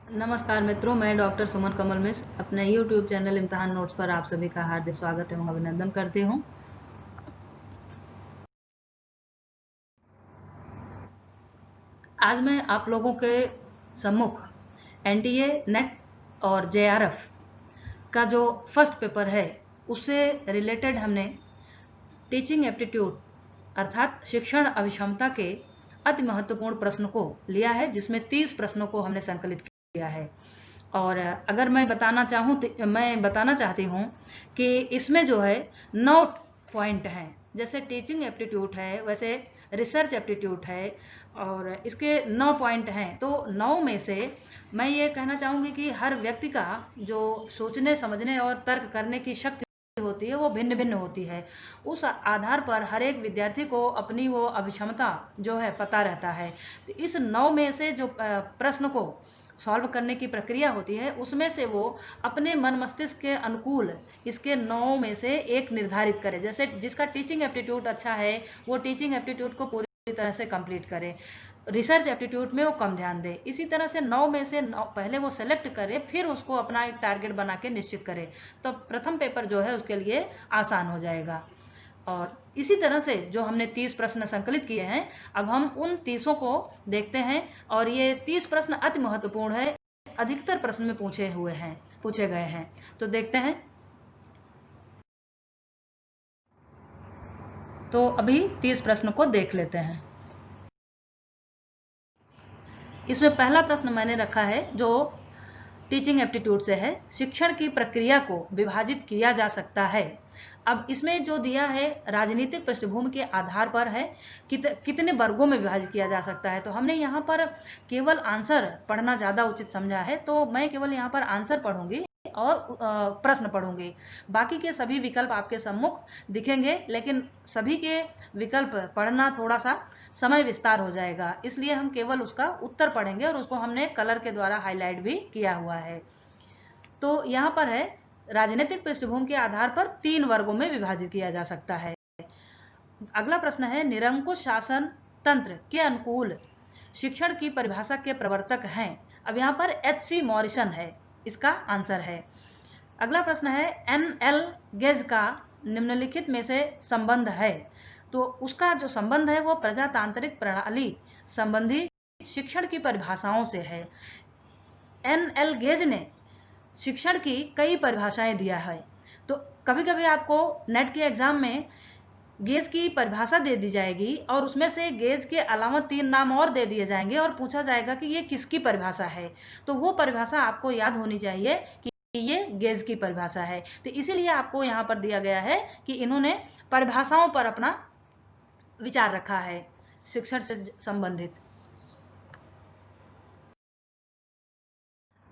नमस्कार मित्रों, मैं डॉक्टर सुमन कमल मिश्र अपने YouTube चैनल इम्तिहान नोट्स पर आप सभी का हार्दिक स्वागत एवं अभिनंदन करती हूँ। आज मैं आप लोगों के सम्मुख NTA नेट और JRF का जो फर्स्ट पेपर है उससे रिलेटेड हमने टीचिंग एप्टीट्यूड अर्थात शिक्षण अभिक्षमता के अति महत्वपूर्ण प्रश्न को लिया है, जिसमें 30 प्रश्नों को हमने संकलित किया है। और अगर मैं बताना चाहूँ तो मैं बताना चाहती हूँ कि इसमें जो है 9 पॉइंट हैं। जैसे टीचिंग एप्टीट्यूड है वैसे रिसर्च एप्टीट्यूड है और इसके 9 पॉइंट हैं। तो 9 में से मैं ये कहना चाहूँगी कि हर व्यक्ति का जो सोचने समझने और तर्क करने की शक्ति होती है वो भिन्न भिन्न होती है। उस आधार पर हर एक विद्यार्थी को अपनी वो अभिक्षमता जो है पता रहता है। तो इस 9 में से जो प्रश्न को सॉल्व करने की प्रक्रिया होती है उसमें से वो अपने मन मस्तिष्क के अनुकूल इसके 9 में से एक निर्धारित करे। जैसे जिसका टीचिंग एप्टीट्यूड अच्छा है वो टीचिंग एप्टीट्यूड को पूरी तरह से कंप्लीट करे, रिसर्च एप्टीट्यूड में वो कम ध्यान दे। इसी तरह से 9 में से 9 पहले वो सेलेक्ट करे, फिर उसको अपना एक टारगेट बना के निश्चित करे, तो प्रथम पेपर जो है उसके लिए आसान हो जाएगा। और इसी तरह से जो हमने 30 प्रश्न संकलित किए हैं, अब हम उन 30 को देखते हैं। और ये 30 प्रश्न अति महत्वपूर्ण है, अधिकतर प्रश्न में पूछे गए हैं। तो देखते हैं। तो अभी 30 प्रश्न को देख लेते हैं। इसमें पहला प्रश्न मैंने रखा है जो टीचिंग एप्टीट्यूड से है, शिक्षण की प्रक्रिया को विभाजित किया जा सकता है। अब इसमें जो दिया है राजनीतिक पृष्ठभूमि के आधार पर है, कितने वर्गों में विभाजित किया जा सकता है। तो हमने यहाँ पर केवल आंसर पढ़ना ज़्यादा उचित समझा है, तो मैं केवल यहाँ पर आंसर पढ़ूंगी और प्रश्न पढ़ूंगी। बाकी के सभी विकल्प आपके सम्मुख दिखेंगे, लेकिन सभी के विकल्प पढ़ना थोड़ा सा समय विस्तार हो जाएगा, इसलिए हम केवल उसका उत्तर पढ़ेंगे और उसको हमने कलर के द्वारा हाईलाइट भी किया हुआ है। तो यहाँ पर है राजनीतिक पृष्ठभूमि के आधार पर 3 वर्गों में विभाजित किया जा सकता है। अगला प्रश्न है निरंकुश शासन तंत्र के अनुकूल शिक्षण की परिभाषा के प्रवर्तक हैं। अब यहाँ पर H.C. मॉरिसन है, इसका आंसर है। अगला प्रश्न है N.L. गेज का निम्नलिखित में से संबंध है। तो उसका जो संबंध है वो प्रजातांत्रिक प्रणाली संबंधी शिक्षण की परिभाषाओं से है। N.L. गेज ने शिक्षण की कई परिभाषाएं दिया है। तो कभी कभी आपको नेट के एग्जाम में गेज की परिभाषा दे दी जाएगी और उसमें से गेज के अलावा 3 नाम और दे दिए जाएंगे और पूछा जाएगा कि ये किसकी परिभाषा है। तो वो परिभाषा आपको याद होनी चाहिए कि ये गेज की परिभाषा है। तो इसीलिए आपको यहाँ पर दिया गया है कि इन्होंने परिभाषाओं पर अपना विचार रखा है शिक्षण से संबंधित।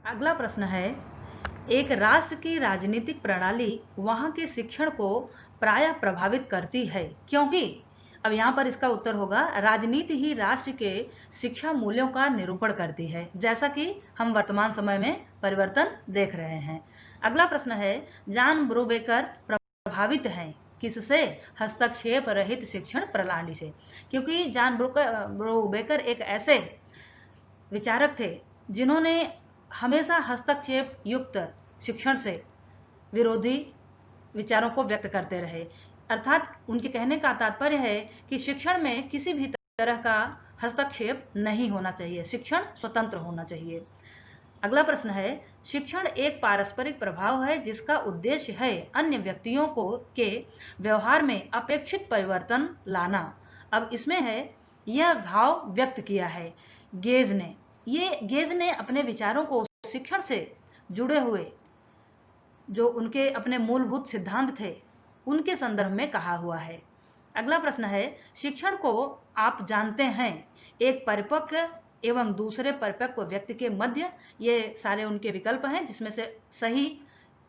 अगला प्रश्न है एक राष्ट्र की राजनीतिक प्रणाली वहां के शिक्षण को प्रायः प्रभावित करती है क्योंकि। अब यहाँ पर इसका उत्तर होगा राजनीति ही राष्ट्र के शिक्षा मूल्यों का निरूपण करती है, जैसा कि हम वर्तमान समय में परिवर्तन देख रहे हैं। अगला प्रश्न है जॉन ब्रूबेकर प्रभावित हैं किससे, हस्तक्षेप रहित शिक्षण प्रणाली से। क्योंकि जॉन ब्रूबेकर एक ऐसे विचारक थे जिन्होंने हमेशा हस्तक्षेप युक्त शिक्षण से विरोधी विचारों को व्यक्त करते रहे। अर्थात उनके कहने का तात्पर्य है कि शिक्षण में किसी भी तरह का हस्तक्षेप नहीं होना चाहिए, शिक्षण स्वतंत्र होना चाहिए। अगला प्रश्न है शिक्षण एक पारस्परिक प्रभाव है जिसका उद्देश्य है अन्य व्यक्तियों को के व्यवहार में अपेक्षित परिवर्तन लाना। अब इसमें है यह भाव व्यक्त किया है गेज ने। ये गेज ने अपने विचारों को शिक्षण से जुड़े हुए जो उनके अपने मूलभूत सिद्धांत थे उनके संदर्भ में कहा हुआ है। अगला प्रश्न है शिक्षण को आप जानते हैं एक परिपक्व एवं दूसरे परिपक्व व्यक्ति के मध्य। ये सारे उनके विकल्प हैं जिसमें से सही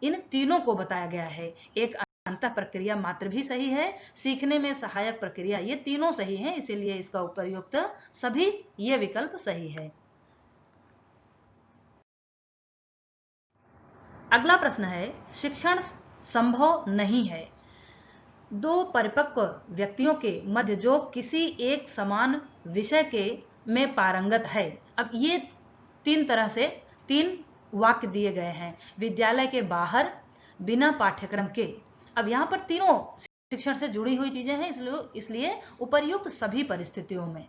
इन तीनों को बताया गया है। एक अंतः प्रक्रिया मात्र भी सही है, सीखने में सहायक प्रक्रिया, ये तीनों सही हैं, इसीलिए इसका उपयुक्त सभी ये विकल्प सही है। अगला प्रश्न है शिक्षण संभव नहीं है दो परिपक्व व्यक्तियों के मध्य जो किसी एक समान विषय के में पारंगत है। अब ये 3 तरह से 3 वाक्य दिए गए हैं। विद्यालय के बाहर, बिना पाठ्यक्रम के। अब यहाँ पर तीनों शिक्षण से जुड़ी हुई चीजें हैं, इसलिए उपर्युक्त सभी परिस्थितियों में।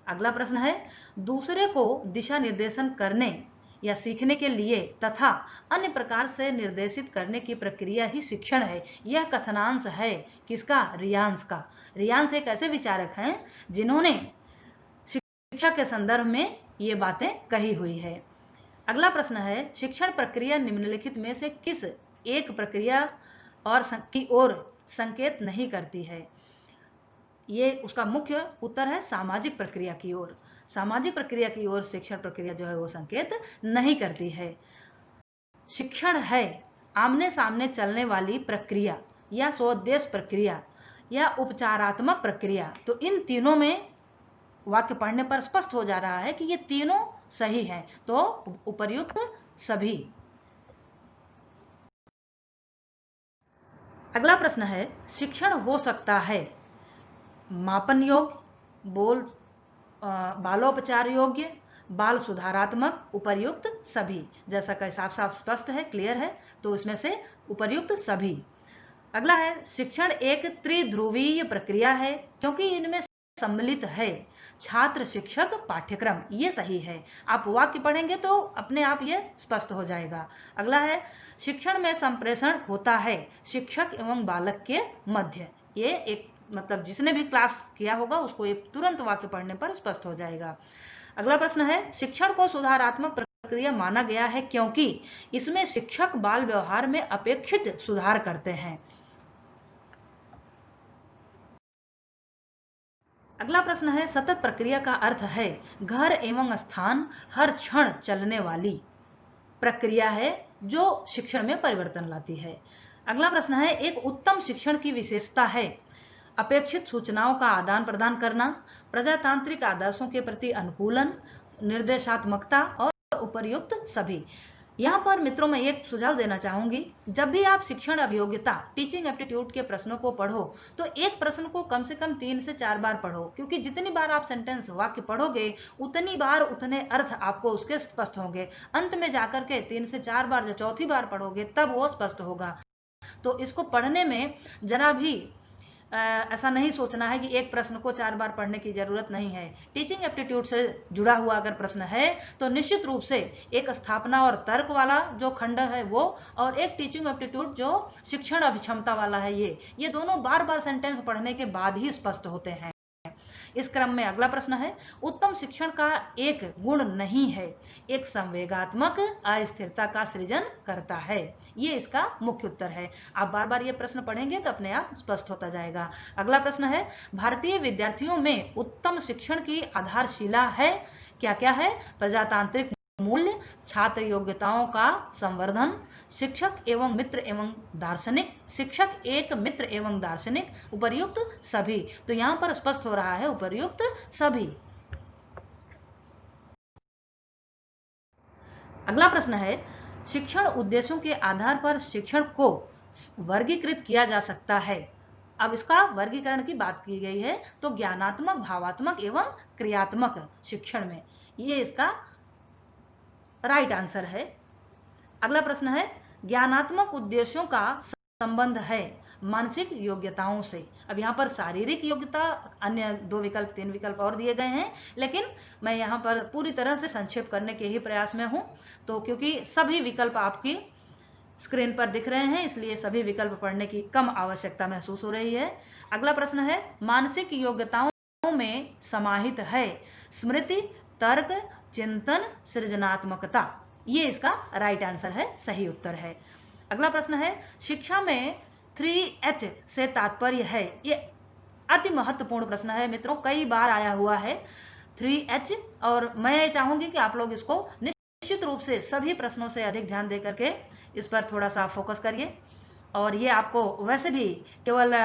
अगला प्रश्न है, दूसरे को दिशा निर्देशन करने या सीखने के लिए तथा अन्य प्रकार से निर्देशित करने की प्रक्रिया ही शिक्षण है। यह कथनांश है किसका? रियांस का। रियांस एक ऐसे विचारक हैं जिन्होंने शिक्षा के संदर्भ में ये बातें कही हुई है। अगला प्रश्न है, शिक्षण प्रक्रिया निम्नलिखित में से किस एक प्रक्रिया और की ओर संकेत नहीं करती है? ये उसका मुख्य उत्तर है सामाजिक प्रक्रिया की ओर। सामाजिक प्रक्रिया की ओर शिक्षण प्रक्रिया जो है वो संकेत नहीं करती है। शिक्षण है आमने सामने चलने वाली प्रक्रिया या स्वोद्देश्य प्रक्रिया या उपचारात्मक प्रक्रिया। तो इन तीनों में वाक्य पढ़ने पर स्पष्ट हो जा रहा है कि ये तीनों सही हैं, तो उपर्युक्त सभी। अगला प्रश्न है, शिक्षण हो सकता है मापन योग्य, बालोपचार योग्य, बाल सुधारात्मक, उपर्युक्त सभी। जैसा कि साफ साफ स्पष्ट है, क्लियर है, तो इसमें से उपर्युक्त सभी। अगला है, शिक्षण एक त्रिध्रुवीय प्रक्रिया है क्योंकि इनमें सम्मिलित है छात्र, शिक्षक, पाठ्यक्रम। ये सही है। आप वाक्य पढ़ेंगे तो अपने आप ये स्पष्ट हो जाएगा। अगला है, शिक्षण में संप्रेषण होता है शिक्षक एवं बालक के मध्य। ये एक मतलब जिसने भी क्लास किया होगा उसको ये तुरंत वाक्य पढ़ने पर स्पष्ट हो जाएगा। अगला प्रश्न है, शिक्षण को सुधारात्मक प्रक्रिया माना गया है क्योंकि इसमें शिक्षक बाल व्यवहार में अपेक्षित सुधार करते हैं। अगला प्रश्न है, सतत प्रक्रिया का अर्थ है घर एवं स्थान हर क्षण चलने वाली प्रक्रिया है जो शिक्षण में परिवर्तन लाती है। अगला प्रश्न है, एक उत्तम शिक्षण की विशेषता है अपेक्षित सूचनाओं का आदान प्रदान करना, प्रजातांत्रिक आदर्शों के प्रति अनुकूलन, निर्देशात्मकता और उपर्युक्त सभी। यहाँ पर मित्रों मैं एक सुझाव देना चाहूंगी, जब भी आप शिक्षण अभियोग्यता टीचिंग एप्टीट्यूड के प्रश्नों को पढ़ो तो एक प्रश्न को कम से कम 3 से 4 बार पढ़ो, क्योंकि जितनी बार आप सेंटेंस वाक्य पढ़ोगे उतनी बार उतने अर्थ आपको उसके स्पष्ट होंगे। अंत में जाकर के 3 से 4 बार, जब चौथी बार पढ़ोगे तब वो स्पष्ट होगा। तो इसको पढ़ने में जरा भी ऐसा नहीं सोचना है कि एक प्रश्न को 4 बार पढ़ने की जरूरत नहीं है। टीचिंग एप्टीट्यूड से जुड़ा हुआ अगर प्रश्न है तो निश्चित रूप से एक स्थापना और तर्क वाला जो खंड है वो, और एक टीचिंग एप्टीट्यूड जो शिक्षण अभिक्षमता वाला है, ये दोनों बार बार सेंटेंस पढ़ने के बाद ही स्पष्ट होते हैं। इस क्रम में अगला प्रश्न है, उत्तम शिक्षण का एक गुण नहीं है एक संवेगात्मक अस्थिरता का सृजन करता है। ये इसका मुख्य उत्तर है। आप बार बार ये प्रश्न पढ़ेंगे तो अपने आप स्पष्ट होता जाएगा। अगला प्रश्न है, भारतीय विद्यार्थियों में उत्तम शिक्षण की आधारशिला है क्या क्या है? प्रजातांत्रिक मूल्य, छात्र योग्यताओं का संवर्धन, शिक्षक एवं मित्र एवं दार्शनिक, शिक्षक एक मित्र एवं दार्शनिक, उपर्युक्त सभी। तो यहां पर स्पष्ट हो रहा है उपर्युक्त सभी। अगला प्रश्न है, शिक्षण उद्देश्यों के आधार पर शिक्षण को वर्गीकृत किया जा सकता है। अब इसका वर्गीकरण की बात की गई है, तो ज्ञानात्मक, भावात्मक एवं क्रियात्मक शिक्षण में। ये इसका राइट आंसर है। अगला प्रश्न है, ज्ञानात्मक उद्देश्यों का संबंध है मानसिक योग्यताओं से। अब यहाँ पर शारीरिक योग्यता, अन्य 2 विकल्प 3 विकल्प और दिए गए हैं, लेकिन मैं यहाँ पर पूरी तरह से संक्षेप करने के ही प्रयास में हूं, तो क्योंकि सभी विकल्प आपकी स्क्रीन पर दिख रहे हैं इसलिए सभी विकल्प पढ़ने की कम आवश्यकता महसूस हो रही है। अगला प्रश्न है, मानसिक योग्यताओं में समाहित है स्मृति, तर्क, चिंतन, सृजनात्मकता। ये इसका राइट आंसर है, सही उत्तर है। अगला प्रश्न है, शिक्षा में 3H से तात्पर्य है। ये अति महत्वपूर्ण प्रश्न है मित्रों, कई बार आया हुआ है 3H, और मैं चाहूंगी कि आप लोग इसको निश्चित रूप से सभी प्रश्नों से अधिक ध्यान दे करके इस पर थोड़ा सा फोकस करिए। और ये आपको वैसे भी केवल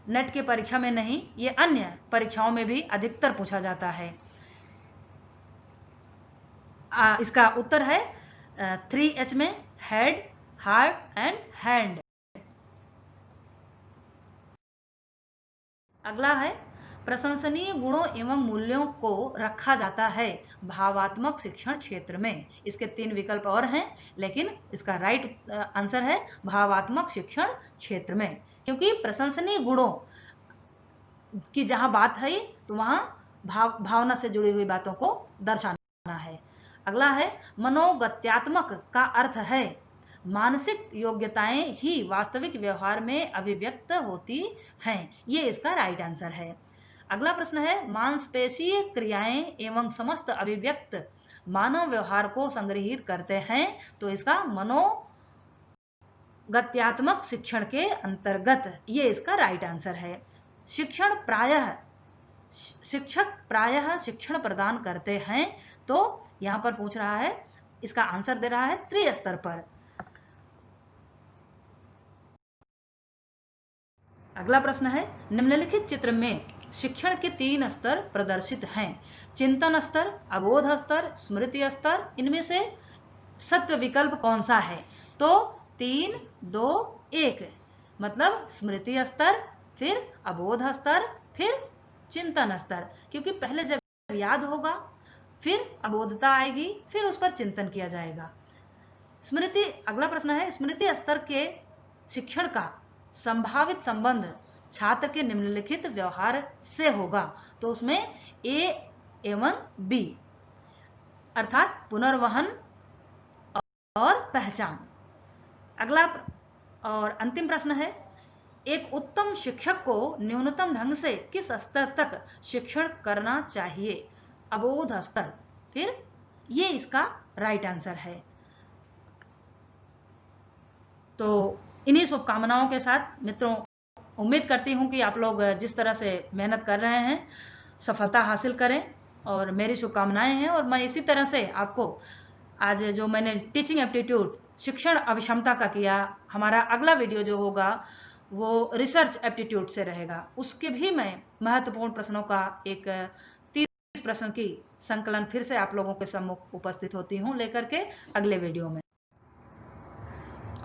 नेट की परीक्षा में नहीं, ये अन्य परीक्षाओं में भी अधिकतर पूछा जाता है। इसका उत्तर है 3H में हेड, हार्ट एंड हैंड। अगला है, प्रशंसनीय गुणों एवं मूल्यों को रखा जाता है भावात्मक शिक्षण क्षेत्र में। इसके 3 विकल्प और हैं, लेकिन इसका राइट आंसर है भावात्मक शिक्षण क्षेत्र में, क्योंकि प्रशंसनीय गुणों की जहां बात है तो वहां भावना से जुड़ी हुई बातों को दर्शाना है। अगला है मनोगत्यात्मक का अर्थ है मानसिक योग्यताएं ही वास्तविक व्यवहार में अभिव्यक्त होती हैं। ये इसका राइट आंसर है। अगला प्रश्न है मांसपेशीय क्रियाएं एवं समस्त अभिव्यक्त मानव व्यवहार को संग्रहित करते हैं, तो इसका मनोगत्यात्मक शिक्षण के अंतर्गत ये इसका राइट आंसर है। शिक्षक प्रायः शिक्षण प्रदान करते हैं, तो यहां पर पूछ रहा है, इसका आंसर दे रहा है त्रिस्तर पर। अगला प्रश्न है निम्नलिखित चित्र में शिक्षण के 3 स्तर प्रदर्शित हैं, चिंतन स्तर, अबोध स्तर, स्मृति स्तर। इनमें से सत्य विकल्प कौन सा है? तो 3, 2, 1, मतलब स्मृति स्तर, फिर अबोध स्तर, फिर चिंतन स्तर, क्योंकि पहले जब याद होगा फिर अबोधता आएगी, फिर उस पर चिंतन किया जाएगा। स्मृति, अगला प्रश्न है स्मृति स्तर के शिक्षण का संभावित संबंध छात्र के निम्नलिखित व्यवहार से होगा, तो उसमें ए एवं बी, अर्थात पुनर्वहन और पहचान। अगला और अंतिम प्रश्न है एक उत्तम शिक्षक को न्यूनतम ढंग से किस स्तर तक शिक्षण करना चाहिए? अबोध स्तर, फिर ये इसका राइट आंसर है। तो इन्हीं शुभकामनाओं के साथ मित्रों, उम्मीद करती हूं कि आप लोग जिस तरह से मेहनत कर रहे हैं सफलता हासिल करें, और मेरी शुभकामनाएं हैं। और मैं इसी तरह से आपको आज जो मैंने टीचिंग एप्टीट्यूड शिक्षण अभिक्षमता का किया, हमारा अगला वीडियो जो होगा वो रिसर्च एप्टीट्यूड से रहेगा, उसके भी मैं महत्वपूर्ण प्रश्नों का एक 30 प्रश्न की संकलन फिर से आप लोगों के सम्मुख उपस्थित होती हूं लेकर के अगले वीडियो में।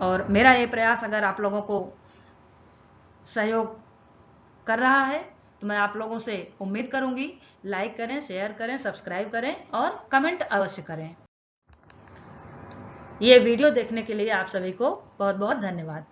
और मेरा ये प्रयास अगर आप लोगों को सहयोग कर रहा है तो मैं आप लोगों से उम्मीद करूंगी लाइक करें, शेयर करें, सब्सक्राइब करें और कमेंट अवश्य करें। ये वीडियो देखने के लिए आप सभी को बहुत बहुत धन्यवाद।